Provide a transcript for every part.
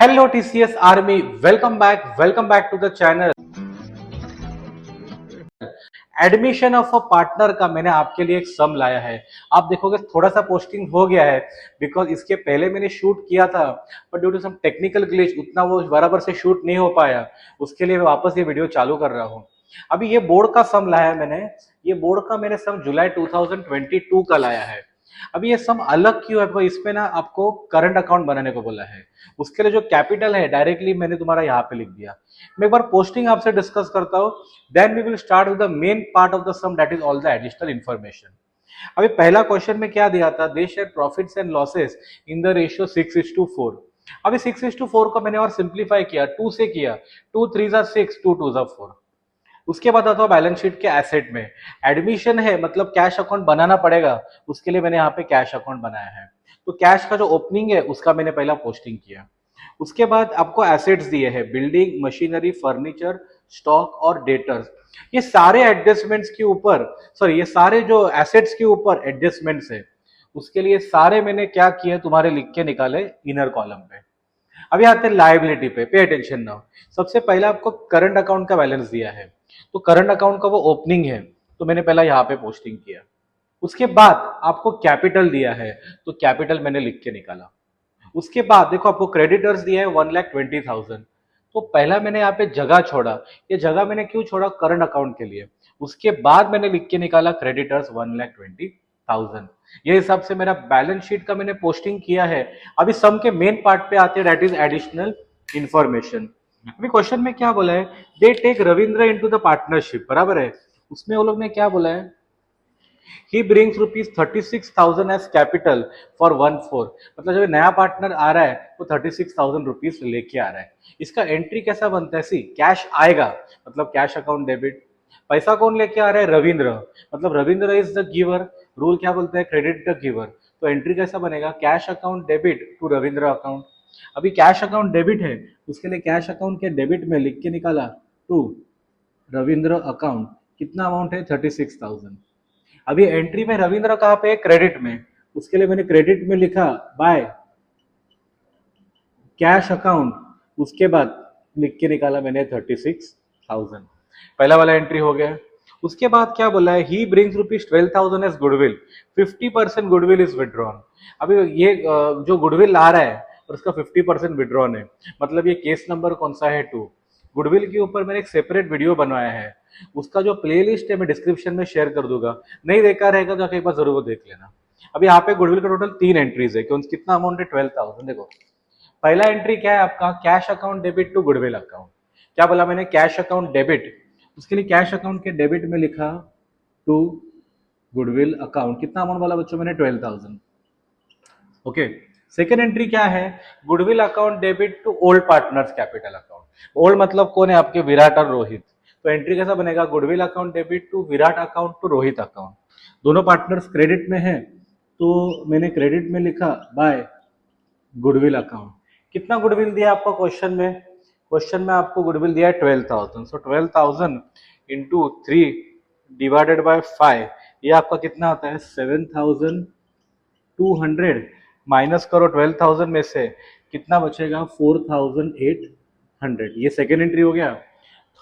Hello TCS Army, welcome back to the channel. Admission of a partner का मैंने आपके लिए एक सम लाया है। आप देखोगे थोड़ा सा पोस्टिंग हो गया है बिकॉज इसके पहले मैंने शूट किया था, but due to some technical glitch उतना वो बराबर से शूट नहीं हो पाया। उसके लिए मैं वापस ये वीडियो चालू कर रहा हूँ। अभी ये बोर्ड का सम लाया है मैंने। ये बोर्ड का मैंने सम जुलाई 2022 का लाया है। अभी ये सम अलग क्यों है, बिकॉज इसमें ना आपको करंट अकाउंट बनाने को बोला है। उसके लिए जो कैपिटल है डायरेक्टली मैंने तुम्हारा यहाँ पे लिख दिया। मैं एक बार पोस्टिंग आपसे डिस्कस करता हूँ, then we will start with the main part of the sum, that is all the additional information. अभी पहला क्वेश्चन में क्या दिया था, they share profits and losses in the ratio 6:4। अभी 6:4 को मैंने और सिंप्लीफाई किया, 2 से किया। 2 3 जा 6, 2 2 जा 4। उसके बाद आता है बैलेंस शीट के एसेट में। एडमिशन है मतलब कैश अकाउंट बनाना पड़ेगा, उसके लिए मैंने यहाँ पे कैश अकाउंट बनाया है। तो कैश का जो ओपनिंग है उसका मैंने पहला पोस्टिंग किया। उसके बाद आपको एसेट्स दिए हैं, बिल्डिंग, मशीनरी, फर्नीचर, स्टॉक और डेटर्स। ये सारे एडजस्टमेंट्स के ऊपर, सॉरी ये सारे जो एसेट्स के ऊपर एडजस्टमेंट्स है, उसके लिए सारे मैंने क्या किए तुम्हारे लिख के निकाले इनर कॉलम पे। अभी आते हैं लायबिलिटी पे, पे अटेंशन नाउ। सबसे पहले आपको करंट अकाउंट का बैलेंस दिया है, तो करंट अकाउंट का वो ओपनिंग है, तो मैंने पहला यहाँ पे पोस्टिंग किया। उसके बाद आपको कैपिटल दिया है, तो कैपिटल मैंने लिख के निकाला। उसके बाद देखो आपको क्रेडिटर्स दिया है 1,20,000, तो पहला मैंने यहाँ पे जगह छोड़ा। ये जगह मैंने क्यों छोड़ा, करंट अकाउंट के लिए। उसके बाद मैंने लिख के निकाला क्रेडिटर्स 1,20,000। ये हिसाब से मेरा बैलेंस शीट का मैंने पोस्टिंग किया है। अभी सम के मेन पार्ट पे आते हैं, दैट इज एडिशनल इंफॉर्मेशन। अभी क्वेश्चन में क्या बोला है, they take Ravindra into the partnership, बराबर है। उसमें वो लोग ने क्या बोला है, he brings rupees 36,000 as capital for 1/4। मतलब जब नया पार्टनर आ रहा है वो 36,000 रुपीज लेके आ रहा है। इसका एंट्री कैसा बनता है, सी कैश आएगा मतलब कैश अकाउंट डेबिट। पैसा कौन लेके आ रहा है, रविंद्र, मतलब Ravindra is the giver. Rule क्या बोलता है, क्रेडिट द गिवर। तो एंट्री कैसा बनेगा, cash account debit to Ravindra account. अभी कैश अकाउंट डेबिट है, उसके लिए कैश अकाउंट के डेबिट में लिख के निकाला टू रविंद्र अकाउंट। कितना अमाउंट है, 36,000। अभी एंट्री में रविंद्र कहाँ पे है, क्रेडिट में। उसके लिए मैंने क्रेडिट में लिखा बाय कैश अकाउंट। उसके बाद लिख के निकाला मैंने 36,000। पहला वाला एंट्री हो गया। उसके बाद क्या बोला है, he brings rupees 12,000 as goodwill, 50% goodwill is withdrawn. अभी ये जो गुडविल आ रहा है और उसका 50% विड्रॉन है, मतलब ये केस नंबर कौन सा है, 2। गुडविल के ऊपर मैंने एक सेपरेट वीडियो बनवाया है, उसका जो प्लेलिस्ट है मैं डिस्क्रिप्शन में शेयर कर दूंगा। नहीं देखा रहेगा तो एक बार जरूर वो देख लेना। अभी यहाँ पे गुडविल का टोटल 3 एंट्रीज है, कितना अमाउंट है, 12,000। देखो पहला एंट्री क्या है आपका, cash account debit to goodwill account. क्या बोला मैंने, कैश अकाउंट डेबिट। उसके लिए कैश अकाउंट के डेबिट में लिखा टू गुडविल अकाउंट। कितना अमाउंट वाला बच्चों, मैंने 12,000। ओके। सेकेंड एंट्री क्या है, goodwill account debit to old partners capital account. Old मतलब कौन है आपके, विराट और रोहित। तो एंट्री कैसा बनेगा, goodwill account debit to Virat account to Rohit account. दोनों पार्टनर्स क्रेडिट में है, तो मैंने क्रेडिट में लिखा बाय गुडविल अकाउंट। कितना गुडविल दिया आपको क्वेश्चन में, क्वेश्चन में आपको गुडविल दिया है 12,000। सो 12,000 इंटू 3 डिवाइडेड बाय 5, ये आपका कितना होता है, 7,200। माइनस करो 12,000 में से, कितना बचेगा, 4,800। ये सेकेंड एंट्री हो गया।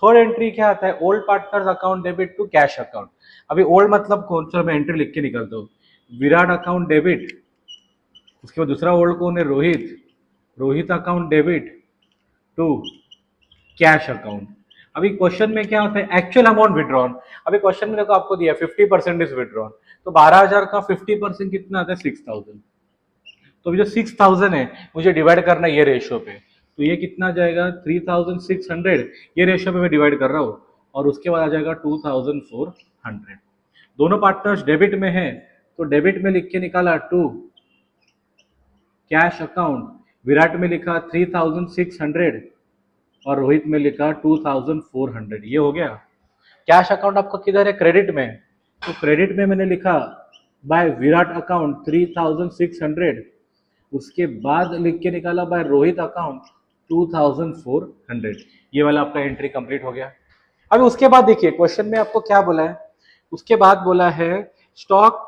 थर्ड एंट्री क्या आता है, old partners account debit to cash account. अभी ओल्ड मतलब कौन सा, मैं एंट्री लिख के निकलता हूँ, विराट अकाउंट डेबिट। उसके बाद दूसरा ओल्ड कौन है, Rohit. Rohit account debit to cash account. अभी क्वेश्चन में क्या होता है, एक्चुअल अमाउंट विड्रॉन। अभी क्वेश्चन में देखो आपको दिया 50% इज विड्रॉन, तो 12,000 का 50% कितना आता है, 6,000। तो अभी जो 6,000 है मुझे डिवाइड करना है ये रेशियो पे, तो ये कितना आ जाएगा, 3,600। ये रेशियो पे मैं डिवाइड कर रहा हूँ, और उसके बाद आ जाएगा 2,400। दोनों पार्टनर्स डेबिट में है, तो डेबिट में लिख के निकाला टू कैश अकाउंट। विराट में लिखा 3,600 और रोहित में लिखा 2,400। ये हो गया। कैश अकाउंट आपका किधर है, क्रेडिट में। तो क्रेडिट में मैंने लिखा बाय विराट अकाउंट 3,600। उसके बाद लिख के निकाला बाय रोहित अकाउंट 2,400। ये वाला आपका एंट्री कंप्लीट हो गया। अभी उसके बाद देखिए क्वेश्चन में आपको क्या बोला है, उसके बाद बोला है stock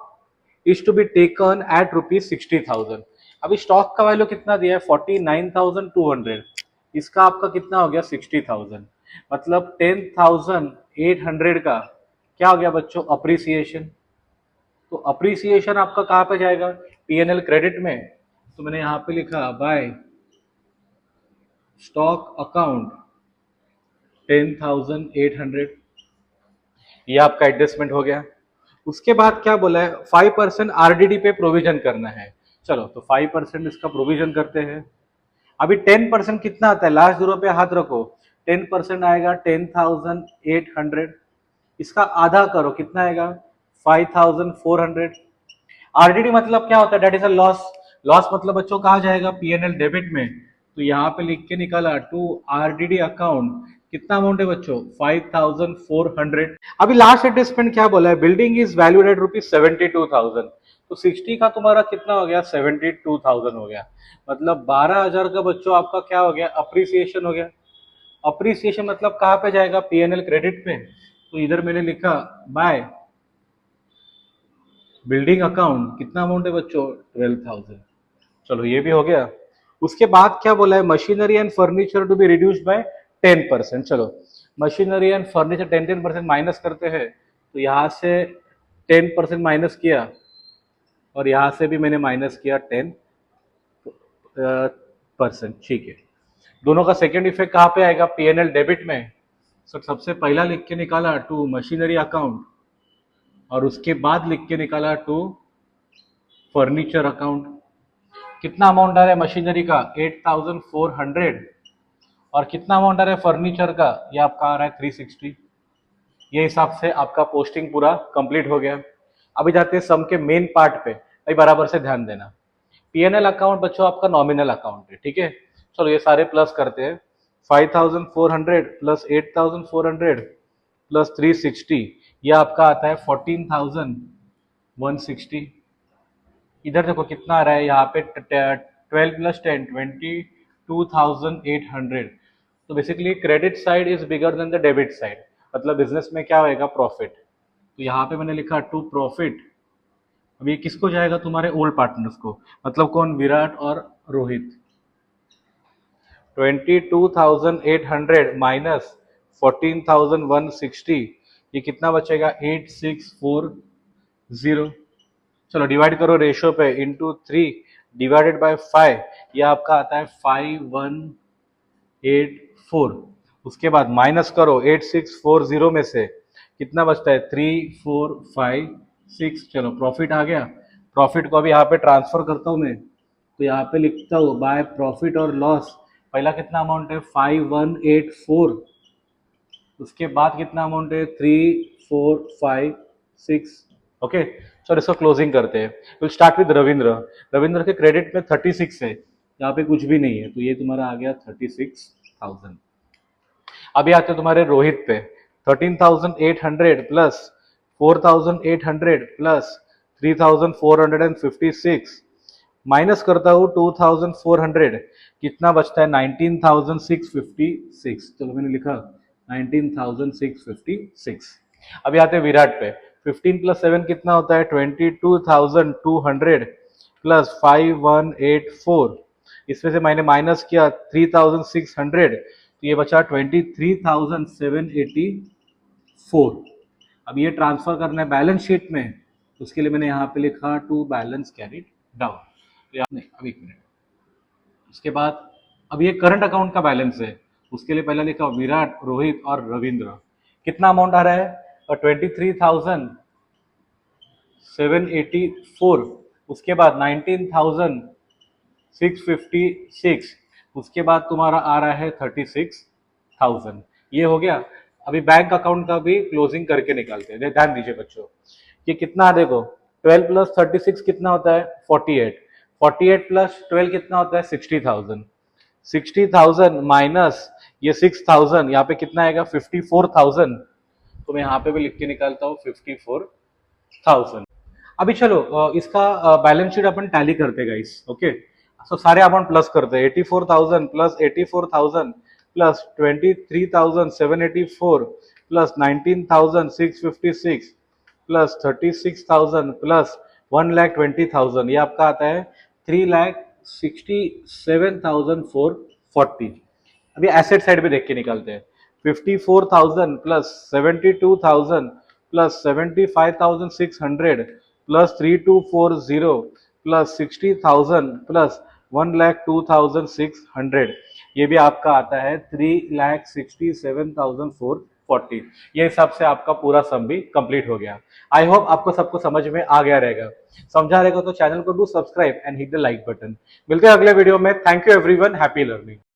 is to be taken at rupees 60,000। अभी स्टॉक का वैल्यू कितना दिया है 49,200, इसका आपका कितना हो गया 60,000, मतलब 10,800 का क्या हो गया बच्चों अप्रिसिएशन। तो अप्रिसिएशन आपका कहाँ पे जाएगा पीएनएल क्रेडिट में, तो मैंने यहाँ पे लिखा बाय स्टॉक अकाउंट 10,800, ये आपका एडजस्टमेंट हो गया। उसके बाद क्या बोला है 5% आरडीडी पे प्रोविजन करना है, चलो तो 5% इसका प्रोविजन करते हैं। अभी 10% कितना आता है लास्ट जीरो पे हाथ रखो, 10% आएगा 10,800, इसका आधा करो कितना आएगा 5,400। आरडीडी मतलब क्या होता है debt is a loss, loss मतलब बच्चों कहा जाएगा पीएनएल डेबिट में, तो यहाँ पे लिख के निकाला टू आरडीडी अकाउंट कितना अमाउंट है बच्चों 5,400। अभी लास्ट एडजस्टमेंट क्या बोला है बिल्डिंग इज वैल्यूड एट ₹72,000, तो 60 का तुम्हारा कितना हो गया 72,000 हो गया, मतलब 12,000 का बच्चों आपका क्या हो गया अप्रिसिएशन हो गया। अप्रिसिएशन मतलब कहाँ पे जाएगा पीएनएल क्रेडिट पे, तो इधर मैंने लिखा बाय बिल्डिंग अकाउंट कितना अमाउंट है बच्चों 12,000, चलो ये भी हो गया। उसके बाद क्या बोला है machinery and furniture to be reduced by 10%, चलो मशीनरी एंड फर्नीचर 10% माइनस करते हैं, तो यहाँ से 10% माइनस किया और यहाँ से भी मैंने माइनस किया 10%, ठीक है। दोनों का सेकेंड इफेक्ट कहाँ पे आएगा पीएनएल डेबिट में, सर सबसे पहला लिख के निकाला टू मशीनरी अकाउंट और उसके बाद लिख के निकाला टू फर्नीचर अकाउंट। कितना अमाउंट आ रहा है मशीनरी का 8,400 और कितना अमाउंट आ रहा है फर्नीचर का ये आपका आ रहा है 360। ये हिसाब से आपका पोस्टिंग पूरा कंप्लीट हो गया। अभी जाते हैं सम के मेन पार्ट पे, भाई बराबर से ध्यान देना। पीएनएल अकाउंट बच्चों आपका नॉमिनल अकाउंट है, ठीक है। चलो ये सारे प्लस करते हैं, 5,400 प्लस 8,400 प्लस 360, ये आपका आता है 14,160। इधर देखो कितना आ रहा है यहाँ पे 12 प्लस 10 22,800। तो basically credit side is bigger than the debit side, मतलब बिजनेस में क्या होएगा प्रॉफिट, तो यहाँ पे मैंने लिखा टू प्रॉफिट। अब ये किसको जाएगा तुम्हारे ओल्ड पार्टनर्स को, मतलब कौन विराट और रोहित। 22,800 माइनस 14,160, ये कितना बचेगा 8,640। चलो डिवाइड करो रेशियो पे इंटू 3 डिवाइडेड बाय 5, ये आपका आता है 5,184। उसके बाद माइनस करो 8,640 में से कितना बचता है 3,456। चलो प्रॉफिट आ गया, प्रॉफिट को अभी यहाँ पे ट्रांसफर करता हूँ मैं, तो यहाँ पे लिखता हूँ बाय प्रॉफिट और लॉस। पहला कितना अमाउंट है 5,184, उसके बाद कितना अमाउंट है 3,456। ओके सर इसको क्लोजिंग करते हैं। Will start with Ravindra. Ravindra के क्रेडिट में 36 है, यहाँ पे कुछ भी नहीं है, तो ये तुम्हारा आ गया 36,000। अभी आते हैं तुम्हारे रोहित पे, 13,800 प्लस 4,800 प्लस 3,456 माइनस करता हूँ 2,400, कितना बचता है 19,656। चलो मैंने लिखा 19,656। अभी आते हैं विराट पे, 15 प्लस 7 कितना होता है 22,200 प्लस 5,184, इसमें से मैंने माइनस किया 3,600, तो ये बचा 23,784। अब ये ट्रांसफर करना है बैलेंस शीट में, उसके लिए मैंने यहाँ पे लिखा टू बैलेंस कैरिड डाउन। तो नहीं अब एक मिनट, उसके बाद अब ये करंट अकाउंट का बैलेंस है, उसके लिए पहले लिखा विराट रोहित और रविंद्र। कितना अमाउंट आ रहा है 23,784, उसके बाद 19,656, उसके बाद तुम्हारा आ रहा है 36,000। ये हो गया। अभी बैंक अकाउंट का भी क्लोजिंग करके निकालते हैं, ध्यान दीजिए बच्चों। ये कितना देखो 12 प्लस 36 कितना होता है 48, 48 प्लस 12 कितना होता है 60,000, 60,000 माइनस ये 6,000, यहाँ पे कितना आएगा 54,000, तो मैं यहाँ पे भी लिख के निकालता हूँ 54,000। अभी चलो इसका बैलेंस शीट अपन टैली करते गाइस, ओके। सो सारे अमाउंट प्लस करते हैं, 84,000 plus 84,000 plus 23,784 plus 19,656 plus 36,000 plus 1,20,000, ये आपका आता है 3,20,000। 67,440। अभी एसेट साइड पे देख के निकालते हैं। 54,000 plus 72,000 plus 75,600 plus 3240 plus 60,000 plus 1,02,600, ये भी आपका आता है 3,67,440। ये हिसाब से आपका पूरा सम भी कंप्लीट हो गया। आई होप आपको सबको समझ में आ गया रहेगा। समझा रहेगा तो चैनल को do subscribe and hit the like button. मिलते हैं अगले वीडियो में। Thank you everyone, happy learning.